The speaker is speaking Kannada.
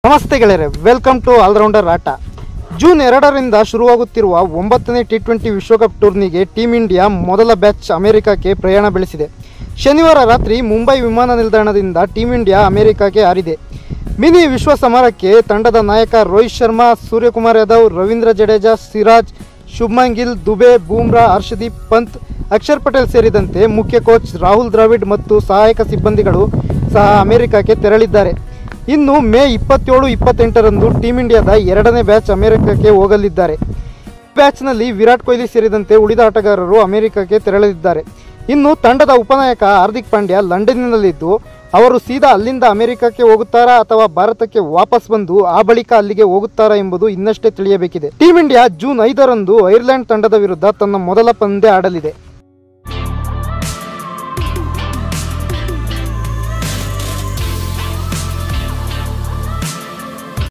ನಮಸ್ತೆ ಗೆಳೆಯರೆ, ವೆಲ್ಕಮ್ ಟು ಆಲ್ರೌಂಡರ್ ಆಟ. ಜೂನ್ 2ರಿಂದ ಶುರುವಾಗುತ್ತಿರುವ 9ನೇ ಟಿ20 ವಿಶ್ವಕಪ್ ಟೂರ್ನಿಗೆ ಟೀಮ್ ಇಂಡಿಯಾ ಮೊದಲ ಬ್ಯಾಚ್ ಅಮೆರಿಕಕ್ಕೆ ಪ್ರಯಾಣ ಬೆಳೆಸಿದೆ. ಶನಿವಾರ ರಾತ್ರಿ ಮುಂಬೈ ವಿಮಾನ ನಿಲ್ದಾಣದಿಂದ ಟೀಮ್ ಇಂಡಿಯಾ ಅಮೆರಿಕಕ್ಕೆ ಹಾರಿದೆ. ಮಿನಿ ವಿಶ್ವ ಸಮರಕ್ಕೆ ತಂಡದ ನಾಯಕ ರೋಹಿತ್ ಶರ್ಮಾ, ಸೂರ್ಯಕುಮಾರ್ ಯಾದವ್, ರವೀಂದ್ರ ಜಡೇಜಾ, ಸಿರಾಜ್, ಶುಭ್ಮನ್ ಗಿಲ್, ದುಬೆ, ಬೂಮ್ರಾ, ಹರ್ಷದೀಪ್ ಪಂತ್, ಅಕ್ಷರ್ ಪಟೇಲ್ ಸೇರಿದಂತೆ ಮುಖ್ಯ ಕೋಚ್ ರಾಹುಲ್ ದ್ರಾವಿಡ್ ಮತ್ತು ಸಹಾಯಕ ಸಿಬ್ಬಂದಿಗಳು ಸಹ ಅಮೆರಿಕಕ್ಕೆ ತೆರಳಿದ್ದಾರೆ. ಇನ್ನು ಮೇ 27-28ರಂದು ಟೀಮ್ ಇಂಡಿಯಾದ 2ನೇ ಬ್ಯಾಚ್ ಅಮೆರಿಕಕ್ಕೆ ಹೋಗಲಿದ್ದಾರೆ. ಬ್ಯಾಚ್ನಲ್ಲಿ ವಿರಾಟ್ ಕೊಹ್ಲಿ ಸೇರಿದಂತೆ ಉಳಿದ ಆಟಗಾರರು ಅಮೆರಿಕಕ್ಕೆ ತೆರಳಲಿದ್ದಾರೆ. ಇನ್ನು ತಂಡದ ಉಪನಾಯಕ ಹಾರ್ದಿಕ್ ಪಾಂಡ್ಯ ಲಂಡನ್ನಿನಲ್ಲಿದ್ದು, ಅವರು ಸೀದಾ ಅಲ್ಲಿಂದ ಅಮೆರಿಕಕ್ಕೆ ಹೋಗುತ್ತಾರಾ ಅಥವಾ ಭಾರತಕ್ಕೆ ವಾಪಸ್ ಬಂದು ಆ ಬಳಿಕ ಅಲ್ಲಿಗೆ ಹೋಗುತ್ತಾರಾ ಎಂಬುದು ಇನ್ನಷ್ಟೇ ತಿಳಿಯಬೇಕಿದೆ. ಟೀಮ್ ಇಂಡಿಯಾ ಜೂನ್ 5ರಂದು ಐರ್ಲೆಂಡ್ ತಂಡದ ವಿರುದ್ಧ ತನ್ನ ಮೊದಲ ಪಂದ್ಯ ಆಡಲಿದೆ.